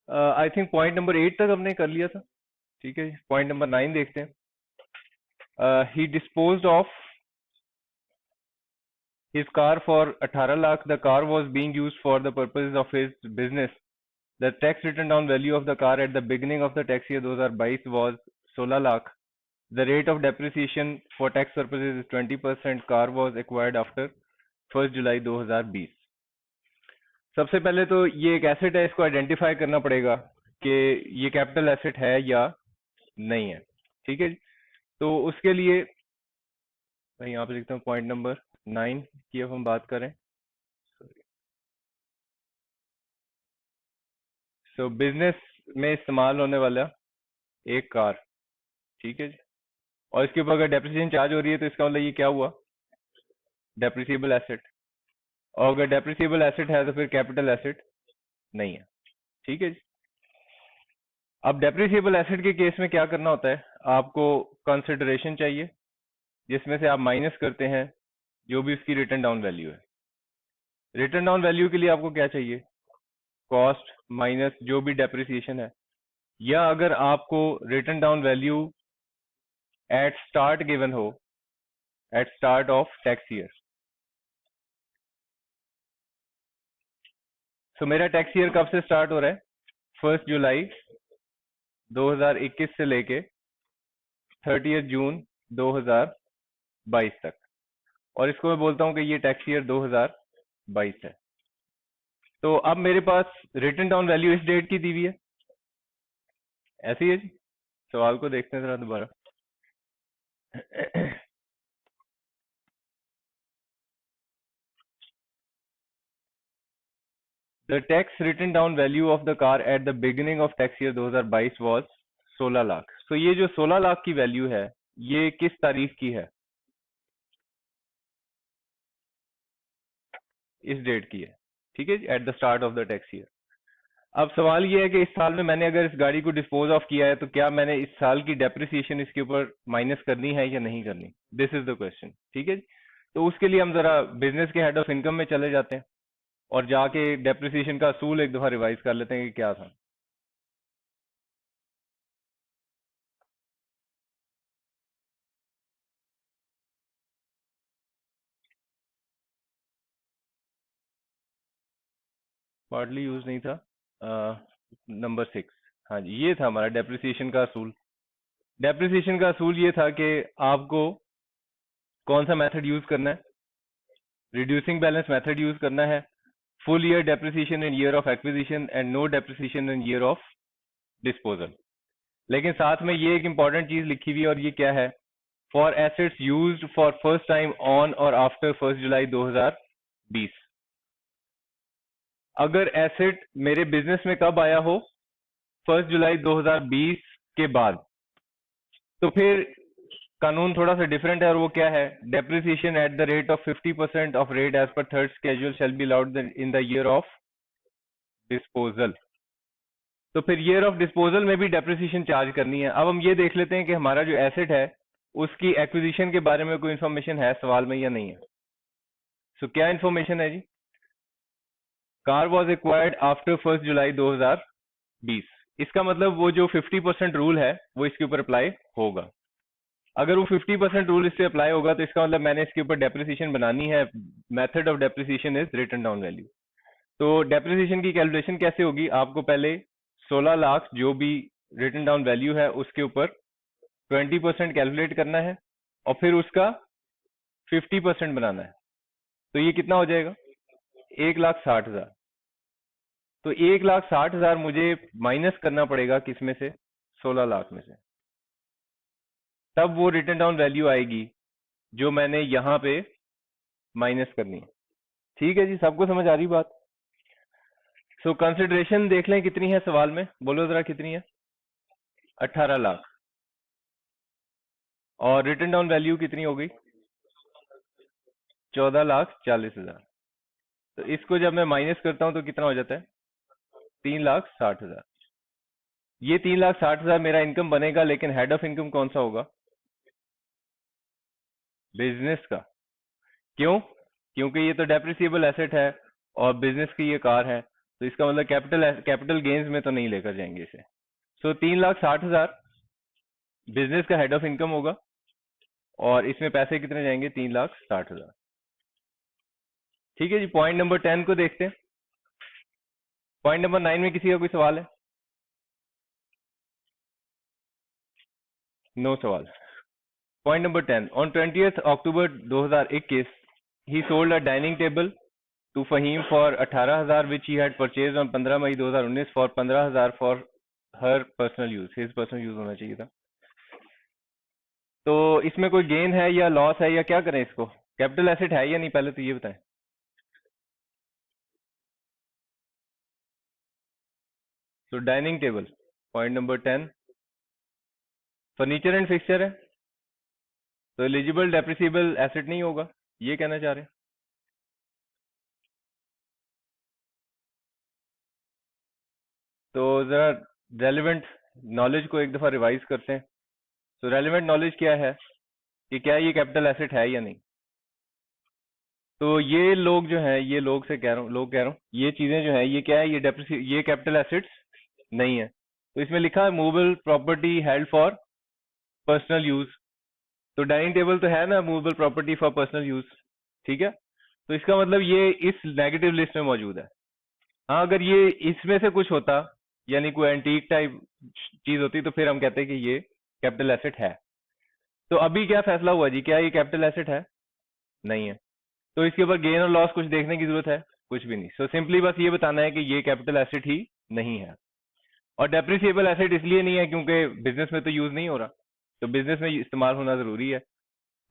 I think point number 8 तक हमने कर लिया था। ठीक है, पॉइंट नंबर 9 देखते हैं। He disposed of his car for 18 lakh. The car was being used for the purposes of his business. The tax written down value of the car at the beginning of the tax year 2022 was 16 lakh. The rate of depreciation for tax purposes is 20%. Car was acquired after 1st July 2020. सबसे पहले तो ये एक asset है, इसको identify करना पड़ेगा कि ये कैपिटल एसेट है या नहीं है। ठीक है जी, तो उसके लिए मैं यहाँ पे लिखता हूँ पॉइंट नंबर 9 की अब हम बात करें। सो बिजनेस में इस्तेमाल होने वाला एक कार, ठीक है जी, और इसके ऊपर अगर डेप्रिसिएशन चार्ज हो रही है तो इसका मतलब ये क्या हुआ, डेप्रिसिएबल एसेट। और अगर डेप्रिसिएबल एसेट है तो फिर कैपिटल एसेट नहीं है। ठीक है जी। अब डेप्रिसिएबल एसेट के केस में क्या करना होता है, आपको कंसिडरेशन चाहिए जिसमें से आप माइनस करते हैं जो भी उसकी रिटर्न डाउन वैल्यू है। रिटर्न डाउन वैल्यू के लिए आपको क्या चाहिए, कॉस्ट माइनस जो भी डेप्रिसिएशन है, या अगर आपको written down value at start given हो, at start of tax year. So मेरा टैक्स ईयर कब से स्टार्ट हो रहा है, 1 जुलाई 2021 से लेके 30 जून 2022 तक, और इसको मैं बोलता हूं कि ये टैक्स ईयर 2022 है। तो अब मेरे पास रिटर्न डाउन वैल्यू इस डेट की दी हुई है, ऐसी है जी। सवाल को देखते हैं जरा दोबारा। The tax written down value of the car at the beginning of tax year 2022 was 16 lakh. तो ये जो 16 लाख की वैल्यू है ये किस तारीख की है, इस डेट की है। ठीक है, at the start of the tax year. अब सवाल ये है कि इस साल में मैंने अगर इस गाड़ी को डिस्पोज ऑफ किया है तो क्या मैंने इस साल की डेप्रिसिएशन इसके ऊपर माइनस करनी है या नहीं करनी, दिस इज द क्वेश्चन। ठीक है, तो उसके लिए हम जरा बिजनेस के हेड ऑफ इनकम में चले जाते हैं और जाके डेप्रिसिएशन का असूल एक दफा रिवाइज कर लेते हैं कि क्या था। पार्टली यूज नहीं था, नंबर 6, हाँ जी, ये था हमारा डेप्रिसिएशन का असूल। डेप्रिसिएशन का असूल ये था कि आपको कौन सा मेथड यूज करना है, रिड्यूसिंग बैलेंस मेथड यूज करना है, full year depreciation in year of acquisition and no depreciation in year of disposal. लेकिन साथ में ये एक इंपॉर्टेंट चीज लिखी हुई है, और ये क्या है, for assets used for first time on और आफ्टर 1 जुलाई 2020। अगर एसेट मेरे बिजनेस में कब आया हो, 1 जुलाई 2020 के बाद, तो फिर कानून थोड़ा सा डिफरेंट है, और वो क्या है, depreciation at the rate of 50% of rate as per third schedule shall be allowed in the year of disposal. तो फिर ईयर ऑफ डिस्पोजल में भी डेप्रिसिएशन चार्ज करनी है। अब हम ये देख लेते हैं कि हमारा जो एसेट है उसकी एक्विजिशन के बारे में कोई इन्फॉर्मेशन है सवाल में या नहीं है। सो क्या इन्फॉर्मेशन है जी, कार वॉज एक्वायर्ड आफ्टर 1 जुलाई 2020। इसका मतलब वो जो 50% रूल है वो इसके ऊपर अप्लाई होगा। अगर वो 50% रूल इससे अप्लाई होगा तो इसका मतलब मैंने इसके ऊपर डेप्रिसिएशन बनानी है। Method of depreciation is written down value. तो डेप्रिसिएशन की कैलकुलेशन कैसे होगी, आपको पहले 16 लाख जो भी रिटन डाउन वैल्यू है उसके ऊपर 20% कैलकुलेट करना है, और फिर उसका 50% बनाना है। तो ये कितना हो जाएगा, 1,60,000। तो 1,60,000 मुझे माइनस करना पड़ेगा किसमें से, 16 लाख में से, तब वो रिटर्न डाउन वैल्यू आएगी जो मैंने यहाँ पे माइनस करनी है। ठीक है जी, सबको समझ आ रही बात। सो कंसिडरेशन देख लें कितनी है सवाल में, बोलो जरा कितनी है, 18 लाख। और रिटर्न डाउन वैल्यू कितनी हो गई, 14,40,000। तो इसको जब मैं माइनस करता हूं तो कितना हो जाता है, 3,60,000। ये 3,60,000 मेरा इनकम बनेगा, लेकिन हेड ऑफ इनकम कौन सा होगा, बिजनेस का। क्यों, क्योंकि ये तो डेप्रिसिएबल एसेट है और बिजनेस की ये कार है, तो इसका मतलब कैपिटल गेन्स में तो नहीं लेकर जाएंगे इसे। सो 3,60,000 बिजनेस का हेड ऑफ इनकम होगा और इसमें पैसे कितने जाएंगे? 3,60,000। ठीक है जी, पॉइंट नंबर 10 को देखते हैं। पॉइंट नंबर 9 में किसी का कोई सवाल है? नो सवाल। Point number 10, on 20th October 2021 he sold a dining table to Fahim for 18,000 which he had purchased on 15 May 2019 for 15,000 for her personal use, his personal use होना चाहिए था। तो इसमें कोई गेन है या लॉस है या क्या करें इसको? कैपिटल एसेट है या नहीं, पहले तो ये बताएं। तो dining table, point number 10, furniture and fixture है तो एलिजिबल डेप्रिसिएबल एसेट नहीं होगा, ये कहना चाह रहे हैं। तो जरा रेलिवेंट नॉलेज को एक दफा रिवाइज करते हैं। तो रेलिवेंट नॉलेज क्या है कि क्या ये कैपिटल एसेट है या नहीं। तो ये लोग जो है, ये लोग से कह रहा हूँ, ये चीजें जो है ये क्या है, ये कैपिटल एसेट्स नहीं है। तो इसमें लिखा है movable property held for personal use. तो डाइनिंग टेबल तो है ना movable property for personal use, ठीक है। तो इसका मतलब ये इस नेगेटिव लिस्ट में मौजूद है। हाँ, अगर ये इसमें से कुछ होता यानी कोई एंटीक टाइप चीज होती तो फिर हम कहते हैं कि ये कैपिटल एसेट है। तो अभी क्या फैसला हुआ जी, क्या ये कैपिटल एसेट है? नहीं है। तो इसके ऊपर गेन और लॉस कुछ देखने की जरूरत है? कुछ भी नहीं। सो सिंपली बस ये बताना है कि ये कैपिटल एसेट ही नहीं है। और डेप्रिसिएबल एसेट इसलिए नहीं है क्योंकि बिजनेस में तो यूज नहीं हो रहा, तो बिजनेस में इस्तेमाल होना जरूरी है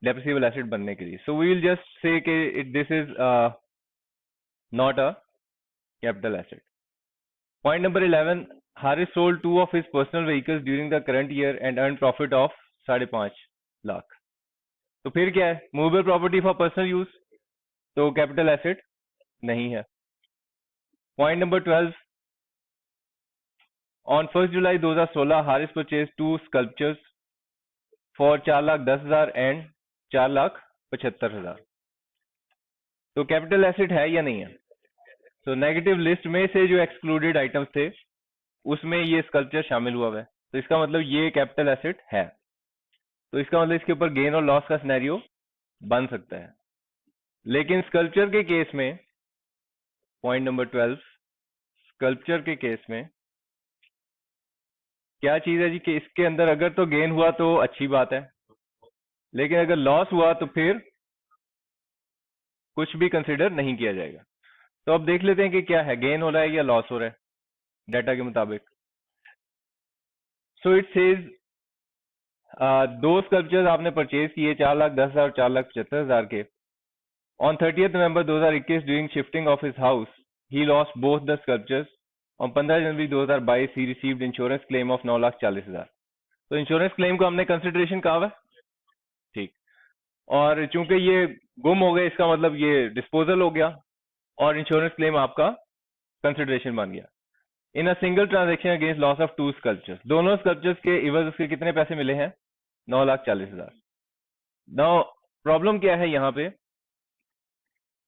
डेप्रिसिएबल एसेट बनने के लिए। So we will just say कि this is not a capital asset. Point number 11, Haris sold 2 of his personal vehicles during the current year and earned profit of 5.5 lakh. तो फिर क्या है? Movable property for personal use, तो capital asset नहीं है। Point number 12, on 1 July 2016 Haris purchase 2 sculptures for 4,10,000 and 4,75,000। तो capital asset है या नहीं है? तो नेगेटिव लिस्ट में से जो एक्सक्लूडेड आइटम्स थे उसमें ये स्कल्पचर शामिल हुआ है, तो इसका मतलब ये कैपिटल एसेट है। तो इसका मतलब इसके ऊपर गेन और लॉस का सिनेरियो बन सकता है। लेकिन स्कल्पचर के केस में, पॉइंट नंबर 12, स्कल्पचर के केस में क्या चीज है जी कि इसके अंदर अगर तो गेन हुआ तो अच्छी बात है, लेकिन अगर लॉस हुआ तो फिर कुछ भी कंसिडर नहीं किया जाएगा। तो अब देख लेते हैं कि क्या है, गेन हो रहा है या लॉस हो रहा है डाटा के मुताबिक। सो इट सेज 2 स्कल्पचर्स आपने परचेज किए 4,10,000 और 4,75,000 के। On 30th November 2021, during shifting of his house, he lost both the sculptures. On 15 January 2022, he received insurance claim of 9,40,000। तो इंश्योरेंस क्लेम को हमने कंसिडरेशन कहा हुआ है, ठीक। और चूंकि ये गुम हो गए, इसका मतलब ये डिस्पोजल हो गया और इंश्योरेंस क्लेम आपका कंसिडरेशन बन गया। In a single transaction against loss of 2 sculptures, दोनों स्कल्पचर्स के इवज उसके कितने पैसे मिले हैं? 9,40,000। नाउ प्रॉब्लम क्या है यहाँ पे?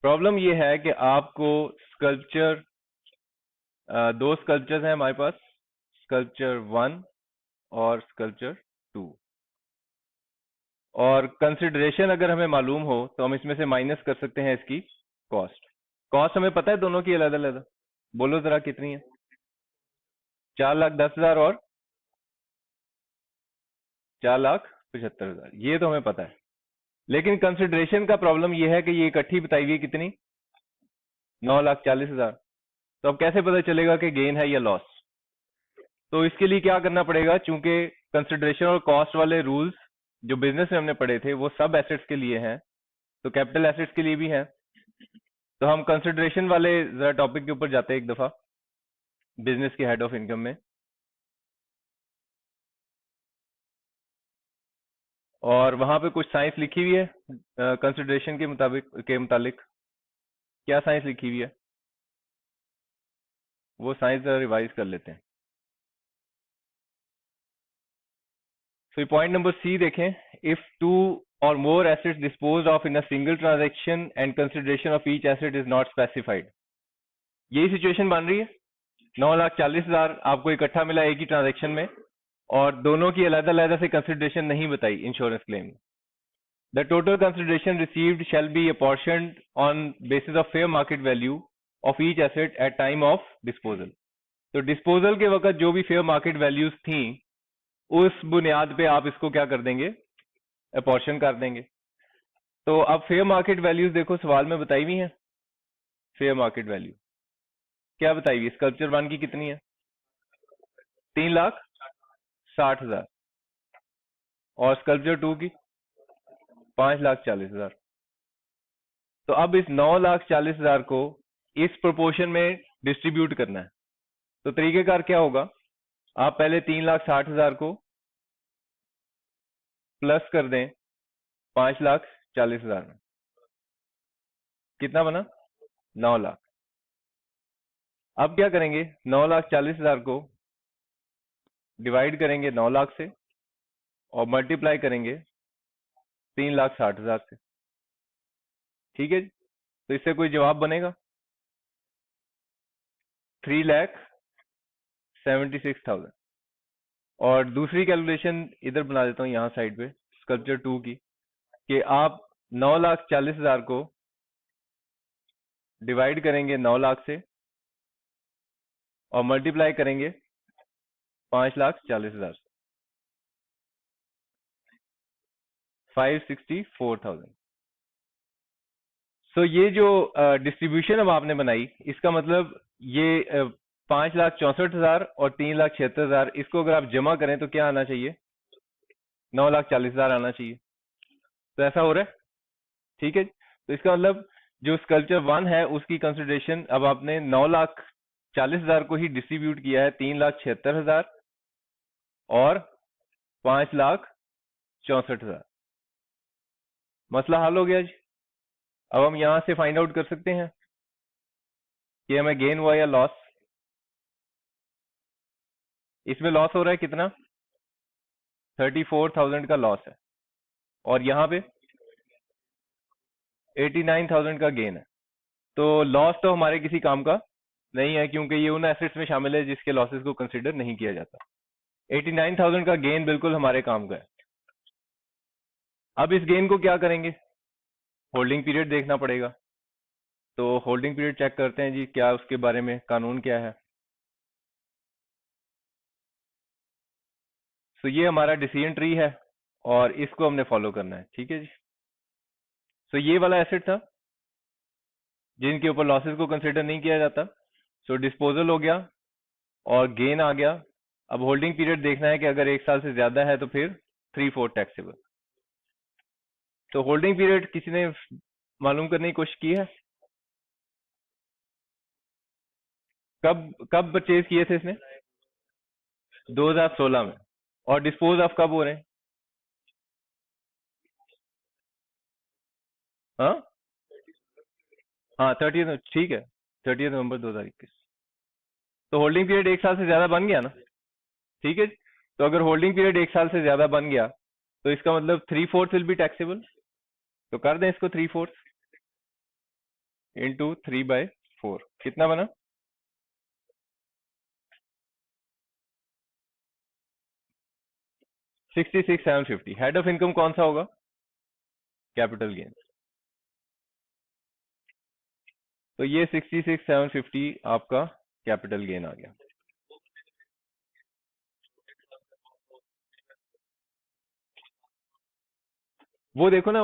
प्रॉब्लम ये है कि आपको स्कल्पचर, 2 स्कल्पचर्स हैं हमारे पास, स्कल्पचर 1 और स्कल्पचर 2, और कंसिडरेशन अगर हमें मालूम हो तो हम इसमें से माइनस कर सकते हैं इसकी कॉस्ट। कॉस्ट हमें पता है दोनों की अलग अलग, बोलो जरा कितनी है? 4,10,000 और 4,75,000, ये तो हमें पता है। लेकिन कंसिडरेशन का प्रॉब्लम ये है कि ये इकट्ठी बताई हुई कितनी? 9,40,000। तो अब कैसे पता चलेगा कि गेन है या लॉस? तो इसके लिए क्या करना पड़ेगा, चूंकि कंसिडरेशन और कॉस्ट वाले रूल्स जो बिजनेस में हमने पढ़े थे वो सब एसेट्स के लिए हैं, तो कैपिटल एसेट्स के लिए भी हैं। तो हम कंसिडरेशन वाले जरा टॉपिक के ऊपर जाते हैं एक दफा, बिजनेस के हेड ऑफ इनकम में। और वहां पे कुछ साइंस लिखी हुई है कंसिडरेशन के मुताबिक क्या साइंस लिखी हुई है, वो साइंस रिवाइज कर लेते हैं। फिर पॉइंट नंबर सी देखें, if 2 or more assets disposed of in a single transaction and consideration of each asset is not specified। यही सिचुएशन बन रही है। 9,40,000 आपको इकट्ठा मिला एक ही ट्रांजैक्शन में, और दोनों की अलग अलग से कंसिडरेशन नहीं बताई insurance claim. The total consideration received shall be apportioned on basis of fair market value of each asset at time of disposal. तो डिस्पोजल के वक्त जो भी फेयर मार्केट वैल्यूज थी, उस बुनियाद पे आप इसको क्या कर देंगे, अपॉर्शन कर देंगे। तो अब फेयर मार्केट वैल्यूज देखो सवाल में बताई हुई है। फेयर मार्केट वैल्यू क्या बताई हुई, स्कल्पचर 1 की कितनी है, 3,60,000, और स्कल्पचर 2 की 5,40,000। तो अब इस 9,40,000 को इस प्रोपोर्शन में डिस्ट्रीब्यूट करना है। तो तरीकेकार क्या होगा, आप पहले 3,60,000 को प्लस कर दें 5,40,000 में, कितना बना, 9 लाख। अब क्या करेंगे, 9,40,000 को डिवाइड करेंगे 9 लाख से और मल्टीप्लाई करेंगे 3,60,000 से। ठीक है जी, तो इससे कोई जवाब बनेगा 3,76,000। और दूसरी कैलकुलेशन इधर बना देता हूँ यहाँ साइड पे, स्कल्पचर 2 की, कि आप 9,40,000 को डिवाइड करेंगे 9 लाख से और मल्टीप्लाई करेंगे 5,40,000 से, 5,64,000। सो ये जो डिस्ट्रीब्यूशन अब आपने बनाई, इसका मतलब ये 5,64,000 और 3,76,000, इसको अगर आप जमा करें तो क्या आना चाहिए, 9,40,000 आना चाहिए। तो ऐसा हो रहा है, ठीक है। तो इसका मतलब जो स्कल्पचर 1 है उसकी कंसिडरेशन अब आपने 9,40,000 को ही डिस्ट्रीब्यूट किया है 3,76,000 और 5,64,000। मसला हल हो गया जी। अब हम यहां से फाइंड आउट कर सकते हैं कि हमें गेन हुआ या लॉस। इसमें लॉस हो रहा है कितना, 34,000 का लॉस है, और यहाँ पे 89,000 का गेन है। तो लॉस तो हमारे किसी काम का नहीं है, क्योंकि ये उन एसेट्स में शामिल है जिसके लॉसेस को कंसिडर नहीं किया जाता। 89,000 का गेन बिल्कुल हमारे काम का है। अब इस गेन को क्या करेंगे, होल्डिंग पीरियड देखना पड़ेगा। तो होल्डिंग पीरियड चेक करते हैं जी, क्या उसके बारे में कानून क्या है। तो ये हमारा डिसीजन ट्री है और इसको हमने फॉलो करना है, ठीक है जी। तो ये वाला एसेट था जिनके ऊपर लॉसेस को कंसिडर नहीं किया जाता। सो डिस्पोजल हो गया और गेन आ गया। अब होल्डिंग पीरियड देखना है कि अगर 1 साल से ज्यादा है तो फिर 3/4 टैक्सेबल। तो होल्डिंग पीरियड किसी ने मालूम करने की कोशिश की है, कब कब परचेज किए थे इसने, 2016 में। और डिस्पोज ऑफ कब हो रहे हैं, हाँ हाँ 30, ठीक है, 30 नवंबर 2021। तो होल्डिंग पीरियड 1 साल से ज्यादा बन गया ना, ठीक है। तो अगर होल्डिंग पीरियड 1 साल से ज्यादा बन गया तो इसका मतलब 3/4 विल बी टैक्सेबल। तो कर दें इसको 3/4 इंटू 3/4, कितना बना, 66,750। हेड ऑफ इनकम कौन सा होगा, कैपिटल गेन। तो ये 66,750 आपका कैपिटल गेन आ गया। वो देखो ना,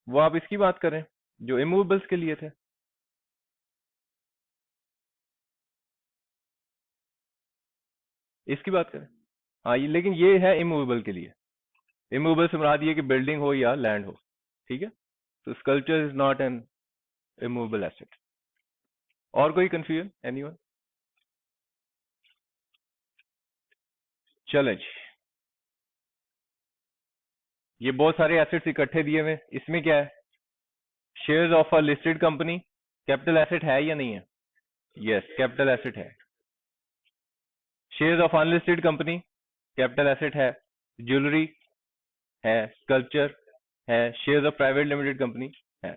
वो आप इसकी बात करें जो इमूवेबल्स के लिए थे, इसकी बात करें। हाँ ये, लेकिन ये है इमूवेबल के लिए। इमूवेबल से मुराद ये कि बिल्डिंग हो या लैंड हो, ठीक है। तो sculpture is not an immovable asset. और कोई कंफ्यूजन, एनीवन? चलें जी, ये बहुत सारे एसेट्स इकट्ठे दिए हुए, इसमें क्या है, shares of a listed company capital asset है या नहीं है, यस कैपिटल एसेट है। Shares of unlisted company capital asset है। ज्वेलरी है, स्कल्पचर है, shares of private limited company है।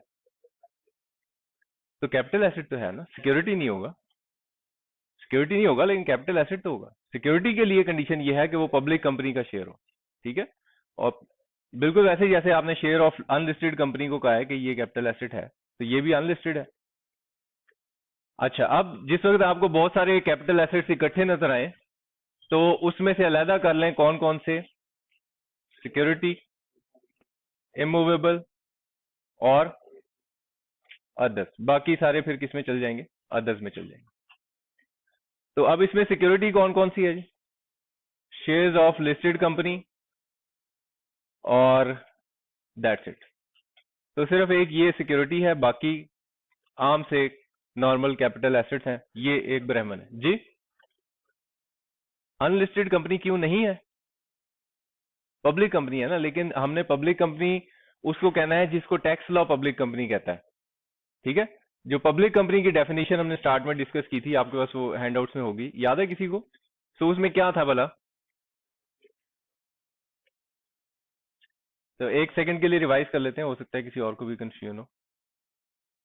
तो कैपिटल एसेट तो है ना, सिक्योरिटी नहीं होगा, सिक्योरिटी नहीं होगा लेकिन कैपिटल एसेट तो होगा। सिक्योरिटी के लिए कंडीशन ये है कि वो पब्लिक कंपनी का शेयर हो, ठीक है। और बिल्कुल वैसे ही जैसे आपने शेयर ऑफ अनलिस्टेड कंपनी को कहा है कि ये कैपिटल एसेट है, तो ये भी अनलिस्टेड है। अच्छा, अब जिस वक्त आपको बहुत सारे कैपिटल एसेट्स इकट्ठे नजर आए, तो उसमें से अलहदा कर लें कौन कौन से, सिक्योरिटी, इमूवेबल और अदर्स। बाकी सारे फिर किस में चल जाएंगे, अदर्स में चल जाएंगे। तो अब इसमें सिक्योरिटी कौन कौन सी है जी, शेयर्स ऑफ लिस्टेड कंपनी और दैट्स इट। तो सिर्फ एक ये सिक्योरिटी है, बाकी आम से नॉर्मल कैपिटल एसेट्स हैं। ये एक ब्राह्मण है जी। अनलिस्टेड कंपनी क्यों नहीं है, पब्लिक कंपनी है ना, लेकिन हमने पब्लिक कंपनी उसको कहना है जिसको टैक्स लॉ पब्लिक कंपनी कहता है, ठीक है। जो पब्लिक कंपनी की डेफिनेशन हमने स्टार्ट में डिस्कस की थी, आपके पास वो हैंडआउट्स में होगी, याद है किसी को? तो उसमें क्या था भला? तो एक सेकंड के लिए रिवाइज कर लेते हैं, हो सकता है किसी और को भी कंफ्यूजन हो।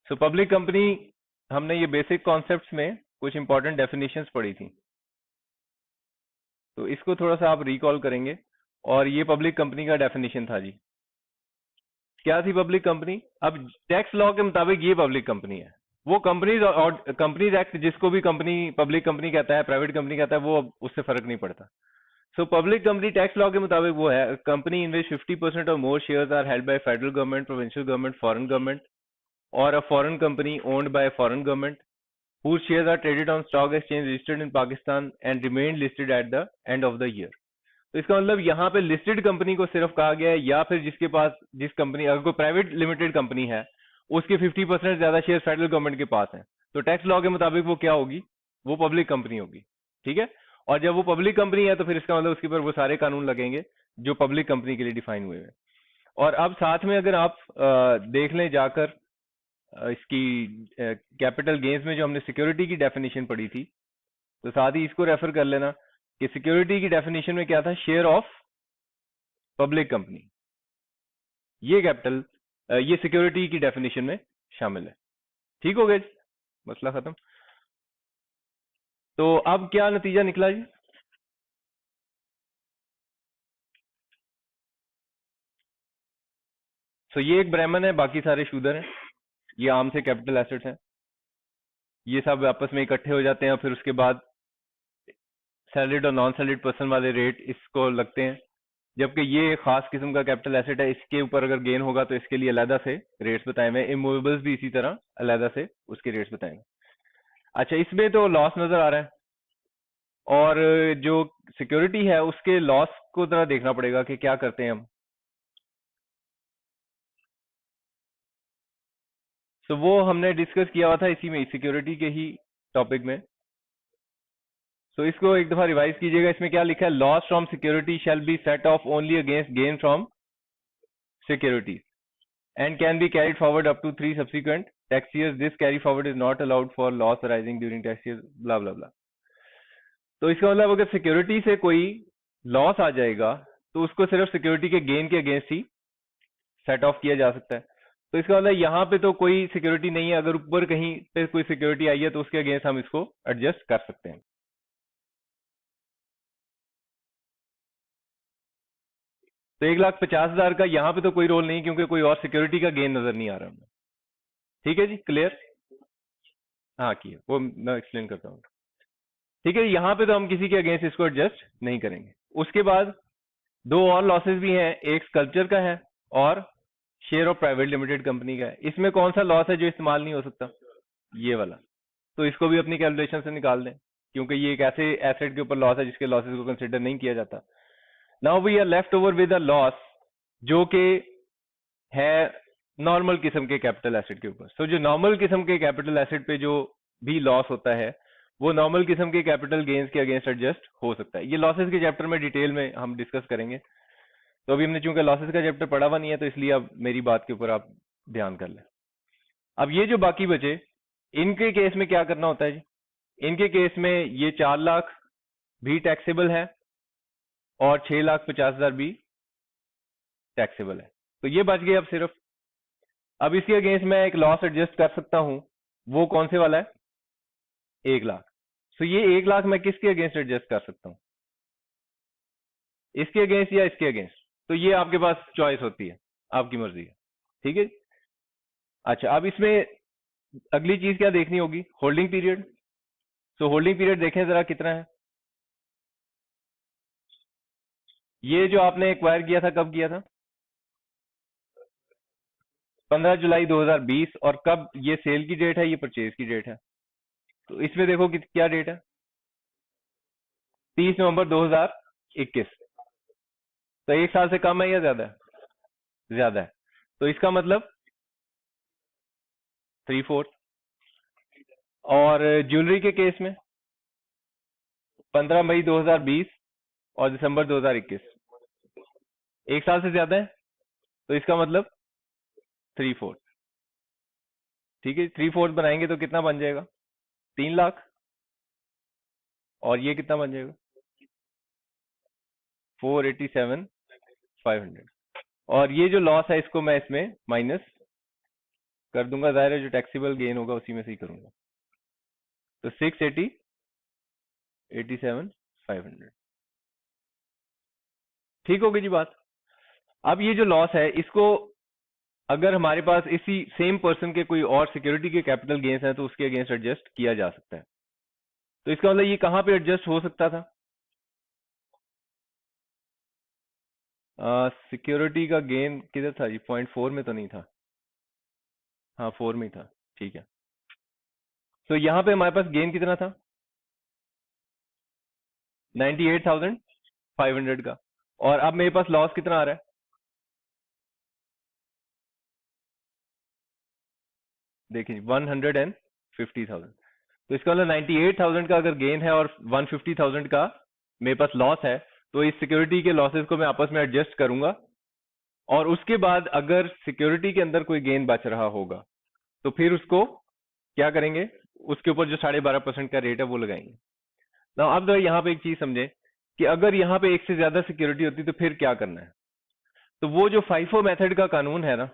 सो पब्लिक कंपनी, हमने ये बेसिक कॉन्सेप्ट्स में कुछ इंपॉर्टेंट डेफिनेशंस पढ़ी थी, तो इसको थोड़ा सा आप रिकॉल करेंगे। और ये पब्लिक कंपनी का डेफिनेशन था जी, क्या थी पब्लिक कंपनी? अब टैक्स लॉ के मुताबिक ये पब्लिक कंपनी है। वो कंपनीज और कंपनीज एक्ट जिसको भी कंपनी पब्लिक कंपनी कहता है, प्राइवेट कंपनी कहता है, वो अब उससे फर्क नहीं पड़ता। So public company tax law के मुताबिक वो है कंपनी इन विच 50% और more shares are held by federal government, provincial government, foreign government और a foreign company owned by foreign government whose shares are traded on stock exchange registered in Pakistan and remained listed at the end of the year। तो इसका मतलब यहाँ पे listed company को सिर्फ कहा गया है, या फिर जिसके पास, जिस कंपनी, अगर कोई प्राइवेट लिमिटेड कंपनी है उसके 50% ज्यादा शेयर फेडरल गवर्नमेंट के पास है, तो टैक्स लॉ के मुताबिक वो क्या होगी, वो पब्लिक कंपनी होगी, ठीक है। और जब वो पब्लिक कंपनी है तो फिर इसका मतलब उसके ऊपर वो सारे कानून लगेंगे जो पब्लिक कंपनी के लिए डिफाइन हुए हैं। और अब साथ में अगर आप देख लें जाकर इसकी कैपिटल गेन्स में जो हमने सिक्योरिटी की डेफिनेशन पढ़ी थी, तो साथ ही इसको रेफर कर लेना कि सिक्योरिटी की डेफिनेशन में क्या था, शेयर ऑफ पब्लिक कंपनी। ये कैपिटल, ये सिक्योरिटी की डेफिनेशन में शामिल है। ठीक हो गया जी, मसला खत्म। तो अब क्या नतीजा निकला जी? तो ये एक ब्राह्मण है, बाकी सारे शूदर हैं, ये आम से कैपिटल एसेट्स हैं, ये सब आपस में इकट्ठे हो जाते हैं, फिर उसके बाद सैलरीड और नॉन सैलरीड पर्सन वाले रेट इसको लगते हैं। जबकि ये एक खास किस्म का कैपिटल एसेट है, इसके ऊपर अगर गेन होगा तो इसके लिए अलहदा से रेट्स बताए हुए। इमूवेबल्स भी इसी तरह अलहदा से उसके रेट्स बताए हुए। अच्छा, इसमें तो लॉस नजर आ रहा है, और जो सिक्योरिटी है उसके लॉस को जरा देखना पड़ेगा कि क्या करते हैं हम। तो वो हमने डिस्कस किया हुआ था इसी में, सिक्योरिटी के ही टॉपिक में। तो इसको एक दफा रिवाइज कीजिएगा। इसमें क्या लिखा है, loss from security shall be set of only against gain from security and can be carried forward up to 3 subsequent tax years. This carry forward is not allowed for loss arising during tax years, blah blah blah। तो इसका मतलब अगर security से कोई loss आ जाएगा तो उसको सिर्फ सिक्योरिटी के गेन के अगेंस्ट ही सेट ऑफ किया जा सकता है। तो इसका मतलब यहाँ पे तो कोई सिक्योरिटी नहीं है, अगर ऊपर कहीं पे कोई सिक्योरिटी आई है तो उसके अगेंस्ट हम इसको एडजस्ट कर सकते हैं। तो 1,50,000 का यहाँ पे तो कोई रोल नहीं, क्योंकि कोई और सिक्योरिटी का गेन नजर नहीं आ रहा हमें। ठीक है जी, क्लियर? हाँ किया, वो मैं एक्सप्लेन करता हूँ। ठीक है, यहाँ पे तो हम किसी के अगेंस्ट इसको एडजस्ट नहीं करेंगे। उसके बाद दो और लॉसेस भी हैं, एक स्कल्पचर का है और share of private limited company का है। इसमें कौन सा लॉस है जो इस्तेमाल नहीं हो सकता? ये वाला। तो इसको भी अपनी कैलकुलेशन से निकाल दें, क्योंकि ये एक ऐसे एसेट के ऊपर लॉस है जिसके लॉसेस को कंसिडर नहीं किया जाता। Now we are left over with a loss जो कि है नॉर्मल किस्म के कैपिटल एसेट के ऊपर। सो जो नॉर्मल किस्म के कैपिटल एसेट पे जो भी लॉस होता है वो नॉर्मल किस्म के कैपिटल गेन्स के अगेंस्ट एडजस्ट हो सकता है। ये लॉसेस के चैप्टर में डिटेल में हम डिस्कस करेंगे। तो अभी हमने चूंकि लॉसेस का चैप्टर पढ़ा हुआ नहीं है, तो इसलिए अब मेरी बात के ऊपर आप ध्यान कर लें। अब ये जो बाकी बचे, इनके केस में क्या करना होता है जी? इनके केस में ये 4 लाख भी टैक्सेबल है और 6,50,000 भी टैक्सेबल है। तो ये बच गए अब सिर्फ। अब इसके अगेंस्ट मैं एक लॉस एडजस्ट कर सकता हूं वो कौन से वाला है? 1 लाख। तो ये 1 लाख मैं किसके अगेंस्ट एडजस्ट कर सकता हूँ? इसके अगेंस्ट या इसके अगेंस्ट? तो ये आपके पास चॉइस होती है, आपकी मर्जी है। ठीक है। अच्छा, अब इसमें अगली चीज क्या देखनी होगी? Holding period. तो होल्डिंग पीरियड देखें जरा कितना है। ये जो आपने एक्वायर किया था कब किया था? 15 जुलाई 2020। और कब ये सेल की डेट है, ये परचेज की डेट है? तो इसमें देखो कि क्या डेट है, 30 नवंबर 2021। तो 1 साल से कम है या ज्यादा है? ज्यादा है। तो इसका मतलब 3/4। और ज्वेलरी के केस में 15 मई 2020 और दिसंबर 2021, 1 साल से ज्यादा है। तो इसका मतलब 3/4। ठीक है, 3/4 बनाएंगे तो कितना बन जाएगा? 3 लाख। और ये कितना बन जाएगा? 487,500। और ये जो लॉस है इसको मैं इसमें माइनस कर दूंगा, जाहिर है जो टैक्सेबल गेन होगा उसी में से ही करूंगा। तो 687,500। ठीक होगी जी बात। अब ये जो लॉस है इसको अगर हमारे पास इसी सेम पर्सन के कोई और सिक्योरिटी के कैपिटल गेन्स हैं तो उसके अगेंस्ट एडजस्ट किया जा सकता है। तो इसका मतलब ये कहां पे एडजस्ट हो सकता था? सिक्योरिटी का गेन किधर था जी? 0.4 में तो नहीं था। हाँ, 4 में ही था। ठीक है। तो यहाँ पे हमारे पास गेन कितना था? 98,500 का। और अब मेरे पास लॉस कितना आ रहा है? देखिए 150,000। तो इसका मतलब 98,000 का अगर गेन है और 150,000 का मेरे पास लॉस है, तो इस सिक्योरिटी के लॉसेस को मैं आपस में एडजस्ट करूंगा। और उसके बाद अगर सिक्योरिटी के अंदर कोई गेन बच रहा होगा तो फिर उसको क्या करेंगे? उसके ऊपर जो 12.5% का रेट है वो लगाएंगे ना। अब जरा यहाँ पे एक चीज समझे कि अगर यहाँ पे एक से ज्यादा सिक्योरिटी होती तो फिर क्या करना है? तो वो जो फाइफो मेथड का कानून है ना,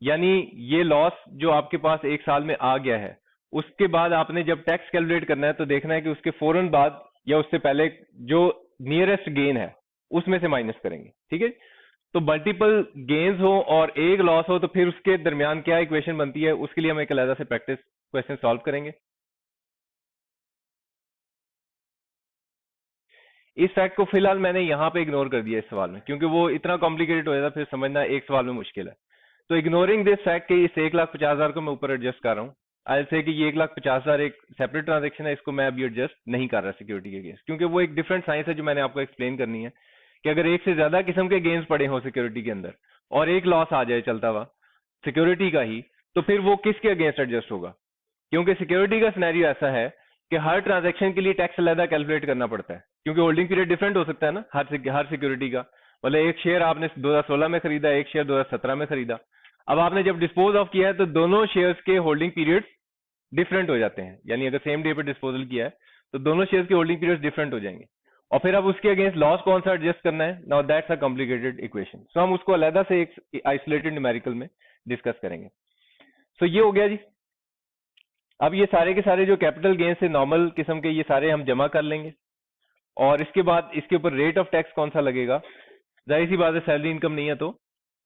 यानी ये लॉस जो आपके पास 1 साल में आ गया है, उसके बाद आपने जब टैक्स कैलकुलेट करना है तो देखना है कि उसके फौरन बाद या उससे पहले जो नियरेस्ट गेन है उसमें से माइनस करेंगे। ठीक है। तो मल्टीपल गेन्स हो और एक लॉस हो तो फिर उसके दरमियान क्या इक्वेशन बनती है, उसके लिए हम एक अलग से प्रैक्टिस क्वेश्चन सॉल्व करेंगे। इस फैक्ट को फिलहाल मैंने यहाँ पे इग्नोर कर दिया इस सवाल में, क्योंकि वो इतना कॉम्प्लिकेटेड हो जाता फिर समझना एक सवाल में मुश्किल है। तो इग्नोरिंग दिस फैक्ट कि इस 1,50,000 को मैं ऊपर एडजस्ट कर रहा हूँ, आई से कि ये 1,50,000 एक सेपरेट ट्रांजेक्शन है, इसको मैं अभी एडजस्ट नहीं कर रहा सिक्योरिटी के अगेंस्ट, क्योंकि वो एक डिफरेंट साइंस है जो मैंने आपको एक्सप्लेन करनी है कि अगर एक से ज्यादा किस्म के गेन्स पड़े हो सिक्योरिटी के अंदर और एक लॉस आ जाए चलता हुआ सिक्योरिटी का ही, तो फिर वो किसके अगेंस्ट एडजस्ट होगा? क्योंकि सिक्योरिटी का सिनेरियो ऐसा है कि हर ट्रांजैक्शन के लिए टैक्स अलग कैलकुलेट करना पड़ता है, क्योंकि होल्डिंग पीरियड डिफरेंट हो सकता है ना हर सिक्योरिटी का। मतलब एक शेयर आपने 2016 में खरीदा, एक शेयर 2017 में खरीदा। अब आपने जब डिस्पोज ऑफ किया है तो दोनों शेयर्स के होल्डिंग पीरियड्स डिफरेंट हो जाते हैं, यानी अगर सेम डे पे डिस्पोजल किया है तो दोनों शेयर्स के होल्डिंग पीरियड्स डिफरेंट हो जाएंगे। और फिर अब उसके अगेंस्ट लॉस कौन सा एडजस्ट करना है, now that's a complicated equation, so हम उसको अलग से एक आइसोलेटेड न्यूमेरिकल में डिस्कस करेंगे। सो ये हो गया जी। अब ये सारे के सारे जो कैपिटल गेन से नॉर्मल किस्म के ये सारे हम जमा कर लेंगे और इसके बाद इसके ऊपर रेट ऑफ टैक्स कौन सा लगेगा? जाहिर सी बात है सैलरी इनकम नहीं है तो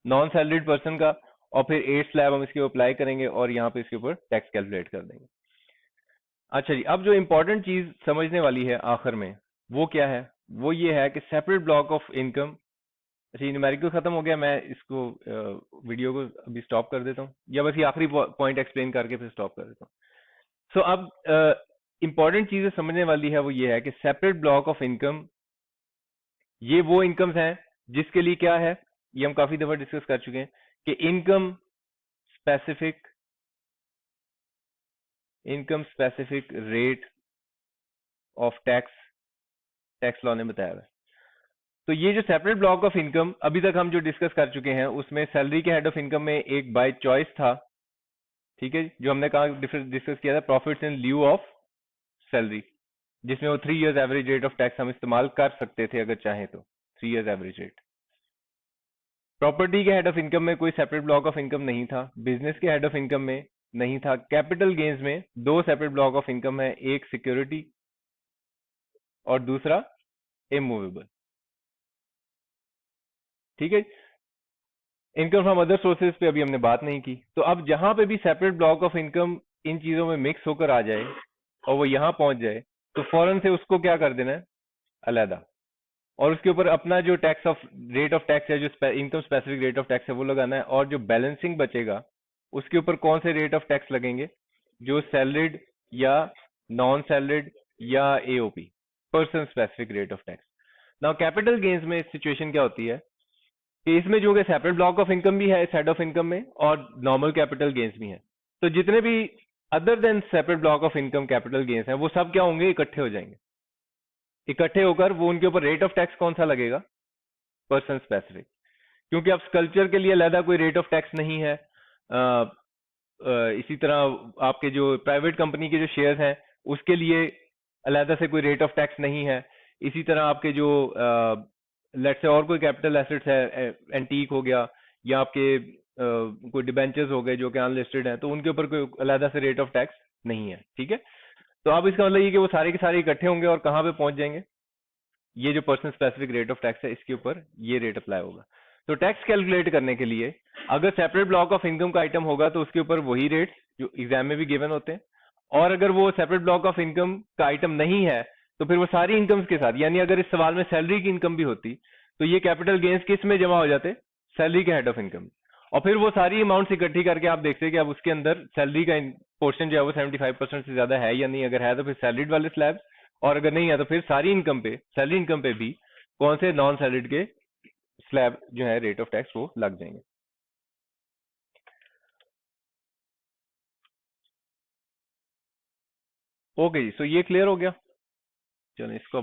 नॉन सैलरीड पर्सन का, और फिर 8 स्लैब हम इसके ऊपर अप्लाई करेंगे और यहाँ पे इसके ऊपर टैक्स कैलकुलेट कर देंगे। अच्छा जी, अब जो इंपॉर्टेंट चीज समझने वाली है आखिर में वो क्या है? वो ये है कि सेपरेट ब्लॉक ऑफ इनकम। अच्छा, ये न्यूमेरिकल खत्म हो गया, मैं इसको वीडियो को अभी स्टॉप कर देता हूँ या बस ये आखिरी पॉइंट एक्सप्लेन करके फिर स्टॉप कर देता हूँ। सो अब इंपॉर्टेंट चीजें समझने वाली है वो ये है कि सेपरेट ब्लॉक ऑफ इनकम ये वो इनकम्स हैं जिसके लिए क्या है, ये हम काफी दफा डिस्कस कर चुके हैं कि income specific rate of tax law ने बताया हुआ है। तो ये जो सेपरेट ब्लॉक ऑफ इनकम अभी तक हम जो डिस्कस कर चुके हैं उसमें सैलरी के हेड ऑफ इनकम में एक बाय चॉइस था। ठीक है, जो हमने कहा डिस्कस किया था profits in lieu of salary, जिसमें वो 3 years average rate of tax हम इस्तेमाल कर सकते थे अगर चाहें तो, 3 इयर्स एवरेज रेट। प्रॉपर्टी के हेड ऑफ इनकम में कोई सेपरेट ब्लॉक ऑफ इनकम नहीं था। बिजनेस के हेड ऑफ इनकम में नहीं था। कैपिटल गेन्स में दो सेपरेट ब्लॉक ऑफ इनकम है, एक सिक्योरिटी और दूसरा इमूवेबल। ठीक है, इनकम फ्रॉम अदर सोर्सेज पे अभी हमने बात नहीं की। तो अब जहां पे भी separate block of income in चीजों में मिक्स होकर आ जाए और वो यहां पहुंच जाए, तो फौरन से उसको क्या कर देना है, अलहदा, और उसके ऊपर अपना जो tax of rate of tax है, जो income specific rate of tax है वो लगाना है। और जो बैलेंसिंग बचेगा उसके ऊपर कौन से रेट ऑफ टैक्स लगेंगे, जो सैलरीड या नॉन सैलरीड या AOP, person specific rate of tax. Now capital gains में सिचुएशन क्या होती है कि इसमें जो सेपरेट ब्लॉक ऑफ इनकम भी है सेट ऑफ इनकम में, और नॉर्मल कैपिटल गेन्स भी है। तो जितने भी other than separate block of income capital gains हैं वो सब क्या होंगे, इकट्ठे हो जाएंगे। इकट्ठे होकर वो उनके ऊपर रेट ऑफ टैक्स कौन सा लगेगा, पर्सन स्पेसिफिक। क्योंकि अब स्कल्पचर के लिए अलहदा कोई रेट ऑफ टैक्स नहीं है। इसी तरह आपके जो प्राइवेट कंपनी के जो शेयर्स हैं उसके लिए अलहदा से कोई रेट ऑफ टैक्स नहीं है। इसी तरह आपके जो लेट्स से और कोई कैपिटल एसेट्स है, एंटीक हो गया, या आपके कोई डिबेंचर्स हो गए जो कि अनलिस्टेड हैं, तो उनके ऊपर कोई अलहदा से रेट ऑफ टैक्स नहीं है। ठीक है, तो अब इसका मतलब ये कि वो सारे के सारे इकट्ठे होंगे और कहाँ पे पहुंच जाएंगे, ये जो person specific rate of tax है इसके ऊपर ये रेट अप्लाई होगा। तो टैक्स कैलकुलेट करने के लिए अगर सेपरेट ब्लॉक ऑफ इनकम का आइटम होगा तो उसके ऊपर वही रेट्स जो एग्जाम में भी गिवन होते हैं, और अगर वो सेपरेट ब्लॉक ऑफ इनकम का आइटम नहीं है तो फिर वो सारी इनकम्स के साथ, यानी अगर इस सवाल में सैलरी की इनकम भी होती तो ये कैपिटल गेन्स किस में जमा हो जाते, सैलरी के हेड ऑफ इनकम। और फिर वो सारी अमाउंट्स इकट्ठी करके आप देखते हैं कि अब उसके अंदर सैलरी का पोर्शन जो है वो 75% से ज्यादा है या नहीं। अगर है तो फिर सैलरीड वाले स्लैब, और अगर नहीं है तो फिर सारी इनकम पे, सैलरी इनकम पे भी कौन से नॉन सैलरीड के स्लैब जो है रेट ऑफ टैक्स वो लग जाएंगे। ओके जी, सो ये क्लियर हो गया। चलो इसको